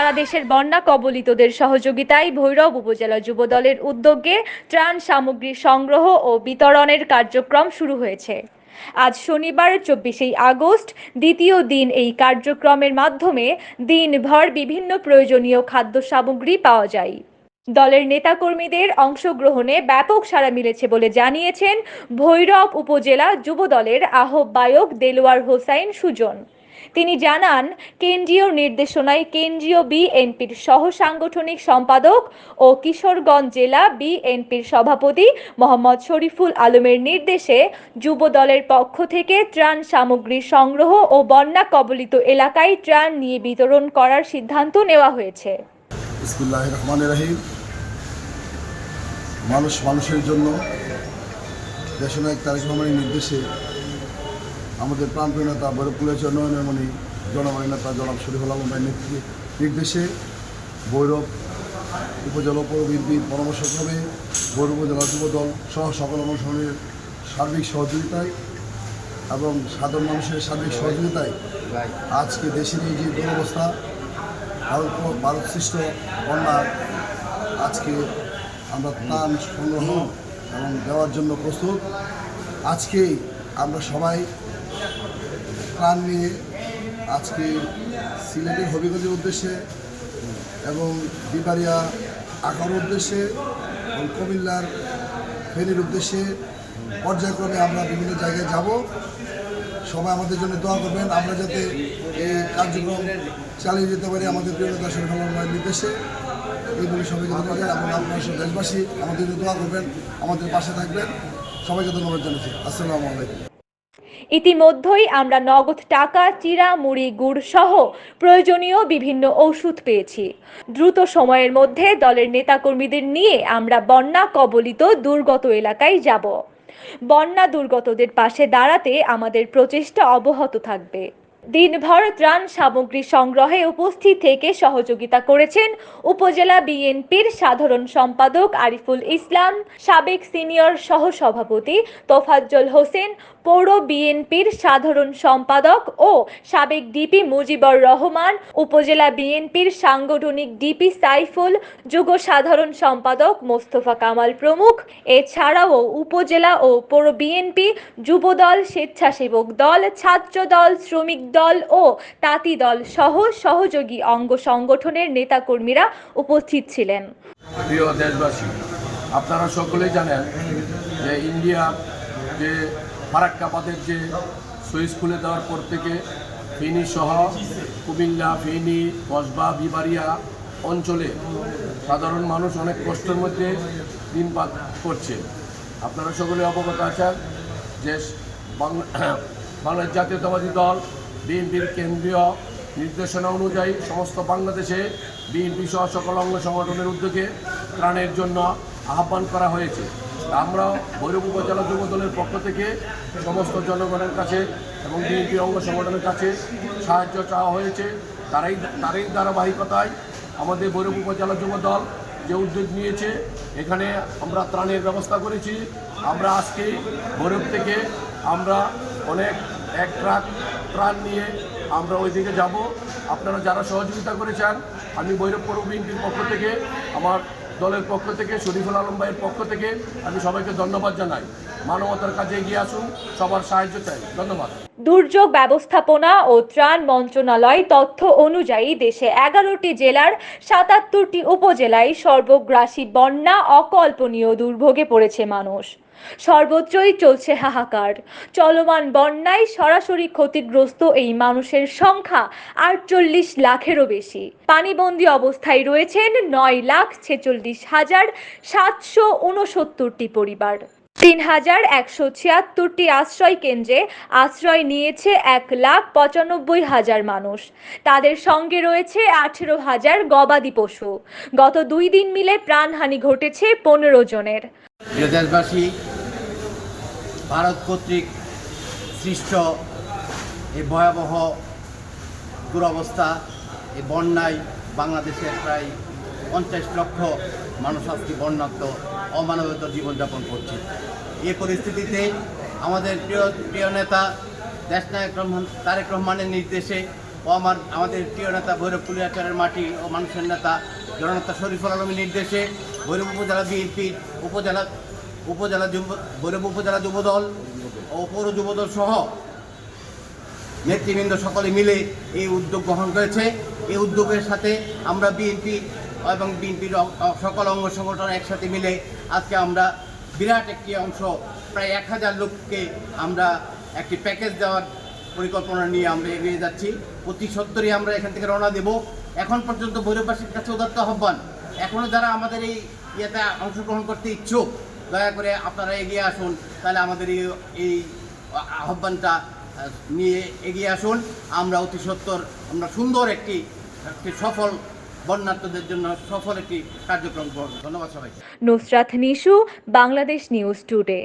সারা দেশের বন্যা কবলিতদের সহযোগিতায় ভৈরব উপজেলা যুবদলের উদ্যোগে ত্রাণ সামগ্রী সংগ্রহ ও বিতরণের কার্যক্রম শুরু হয়েছে। আজ শনিবার 24 আগস্ট দ্বিতীয় দিন এই কার্যক্রমের মাধ্যমে দিনভর বিভিন্ন প্রয়োজনীয় খাদ্য সামগ্রী পাওয়া যায়। দলের নেতাকর্মীদের অংশগ্রহণে ব্যাপক সাড়া মিলেছে বলে জানিয়েছেন ভৈরব উপজেলা যুবদলের আহ্বায়ক দেলোয়ার হোসাইন সুজন। তিনি জানান, কেন্দ্রীয় নির্দেশনায় কেন্দ্রীয় বিএনপির সহ সাংগঠনিক সম্পাদক ও কিশোরগঞ্জ জেলা বিএনপির সভাপতি মোহাম্মদ শরীফুল আলমের নির্দেশে যুব দলের পক্ষ থেকে ত্রাণ সামগ্রী সংগ্রহ ও বন্যা কবলিত এলাকায় ত্রাণ নিয়ে বিতরণ করার সিদ্ধান্ত নেওয়া হয়েছে। বিসমিল্লাহির রহমানির রহিম। মানুষের জন্য দেশনায়ক তারেক রহমানের নির্দেশে আমাদের প্রাণপ্রিয় নেতা ভৈরবপুরের উন্নয়নমণি জনমণি নেতা জনাব শরীফুল আলম ভাইয়ের নির্দেশে ভৈরব উপজেলা পৌর বিএনপির পরামর্শক্রমে ভৈরব উপজেলা যুবদল সহ সকল অনুষ্ঠানের সার্বিক সহযোগিতায় এবং সাধারণ মানুষের সার্বিক সহযোগিতায় আজকে দেশের এই যে দুরবস্থা ভারত সৃষ্ট বন্যা, আজকে আমরা ত্রাণ সংগ্রহ এবং দেওয়ার জন্য প্রস্তুত। আজকেই আমরা সবাই ত্রাণ নিয়ে আজকে সিলেটের হবিগঞ্জের উদ্দেশ্যে এবং বিবারিয়া আখার উদ্দেশ্যে এবং কুমিল্লার ফেনীর উদ্দেশ্যে পর্যায়ক্রমে আমরা বিভিন্ন জায়গায় যাব। সবাই আমাদের জন্য দোয়া করবেন, আমরা যাতে এই কার্যক্রম চালিয়ে যেতে পারি আমাদের প্রিয় নেতা শরীফুল আলম ভাইয়ের নির্দেশে। এইগুলি সবাইকে ধন্যবাদ এবং আপনার সব দেশবাসী আমাদের জন্য দোয়া করবেন, আমাদের পাশে থাকবেন। সবাইকে ধন্যবাদ জানাচ্ছি। আসসালামু আলাইকুম। ইতিমধ্যেই আমরা নগদ টাকা, চিরা, মুড়ি, গুড় সহ প্রয়োজনীয় বিভিন্ন ঔষধ পেয়েছি। দ্রুত সময়ের মধ্যে দলের নেতাকর্মীদের নিয়ে আমরা বন্যা কবলিত দুর্গত এলাকায় যাব। বন্যা দুর্গতদের পাশে দাঁড়াতে আমাদের প্রচেষ্টা অব্যাহত থাকবে। দিনভর ত্রাণ সামগ্রী সংগ্রহে উপস্থিত থেকে সহযোগিতা করেছেন উপজেলা বিএনপির সাধারণ সম্পাদক আরিফুল ইসলাম, সাবেক সিনিয়র সহসভাপতি তোফাজ্জল হোসেন, পৌর বিএনপির সাধারণ সম্পাদক ও সাবেক ডিপি মুজিবুর রহমান, উপজেলা বিএনপির সাংগঠনিক ডিপি সাইফুল, যুগ্ম সাধারণ সম্পাদক মোস্তফা কামাল প্রমুখ। এছাড়াও উপজেলা ও পৌর বিএনপি, যুবদল, স্বেচ্ছাসেবক দল, ছাত্র দল, শ্রমিক দল ও তাঁতি দল সহ সহযোগী অঙ্গ সংগঠনের নেতাকর্মীরা উপস্থিত ছিলেন। প্রিয় দেশবাসী, আপনারা সকলেই জানেন যে ইন্ডিয়া যে ফারাক্কা বাঁধের যে সুইচ খুলে দেওয়ার পর থেকে ফেনী সহ কুমিল্লা, ফেনী, কসবা, বিবারিয়া অঞ্চলে সাধারণ মানুষ অনেক কষ্টের মধ্যে দিনপাত করছে। আপনারা সকলে অবগত আছেন যে বাংলাদেশ জাতীয়তাবাদী দল বিএনপির কেন্দ্রীয় নির্দেশনা অনুযায়ী সমস্ত বাংলাদেশে বিএনপি সহ সকল অঙ্গ সংগঠনের উদ্যোগে ত্রাণের জন্য আহ্বান করা হয়েছে। আমরা ভৈরব উপজেলা যুব দলের পক্ষ থেকে সমস্ত জনগণের কাছে এবং বিএনপির অঙ্গ সংগঠনের কাছে সাহায্য চাওয়া হয়েছে। তারই ধারাবাহিকতায় আমাদের ভৈরব উপজেলা যুব দল যে উদ্যোগ নিয়েছে, এখানে আমরা ত্রাণের ব্যবস্থা করেছি। আমরা আজকেই ভৈরব থেকে আমরা এক ট্রাক ত্রাণ নিয়ে আমরা ওইদিকে যাব। আপনারা যারা সহযোগিতা করেছেন, আমি ভৈরব পৌর বিএনপির পক্ষ থেকে, আমার দলের পক্ষ থেকে, শরীফুল আলম ভাইয়ের পক্ষ থেকে আমি সবাইকে ধন্যবাদ জানাই। মানবতার কাজে এগিয়ে আসুন, সবার সাহায্য চাই। ধন্যবাদ। দুর্যোগ ব্যবস্থাপনা ও ত্রাণ মন্ত্রণালয় তথ্য অনুযায়ী দেশে 11টি জেলার 77টি উপজেলায় সর্বগ্রাসী বন্যা অকল্পনীয় দুর্ভোগে পড়েছে মানুষ। সর্বত্রই চলছে হাহাকার। চলমান বন্যায় সরাসরি ক্ষতিগ্রস্ত এই মানুষের সংখ্যা 48 লাখেরও বেশি। পানিবন্দী অবস্থায় রয়েছেন 9,46,769টি পরিবার। 3,176টি আশ্রয় কেন্দ্রে আশ্রয় নিয়েছে 1,95,000 মানুষ। তাদের সঙ্গে রয়েছে 18,000 গবাদি পশু। গত 2 দিন মিলে প্রাণহানি ঘটেছে 15 জনের। দেশবাসী, ভারত কর্তৃক সৃষ্ট এই ভয়াবহ দুরবস্থা, এই বন্যায় বাংলাদেশের প্রায় 50 লক্ষ মানুষ আজকে বন্যাক্ত অমানবিক জীবনযাপন করছে। এই পরিস্থিতিতে আমাদের প্রিয় নেতা দেশনায়ক তারেক রহমানের নির্দেশে ও আমাদের প্রিয় নেতা ভৈরব কুলিয়াচরের মাটি ও মানুষের নেতা জননেতা শরীফুল আলমীর নির্দেশে ভৈরব উপজেলা বিএনপির ভৈরব উপজেলা যুবদল ও পৌর যুবদল সহ নেতৃবৃন্দ সকলে মিলে এই উদ্যোগ গ্রহণ করেছে। এই উদ্যোগের সাথে আমরা বিএনপি এবং বিএনপির সকল অঙ্গ সংগঠন একসাথে মিলে আজকে আমরা বিরাট একটি অংশ প্রায় 1000 লোককে আমরা একটি প্যাকেজ দেওয়ার পরিকল্পনা নিয়ে আমরা এগিয়ে যাচ্ছি। অতি সত্তরই আমরা এখান থেকে রওনা দেব। এখন পর্যন্ত ভৈরববাসীর কাছে উদাত্ত আহ্বান, এখনও যারা আমাদের এই ইয়েতে অংশগ্রহণ করতে ইচ্ছুক, দয়া করে আপনারা এগিয়ে আসুন। তাহলে আমাদের এই আহ্বানটা নিয়ে এগিয়ে আসুন। আমরা অতি সত্তর আমরা সুন্দর একটি সফল বন্যার্থদের জন্য সফল একটি কার্যক্রম করব। ধন্যবাদ সবাইকে। Nusrat Nishu, Bangladesh news today.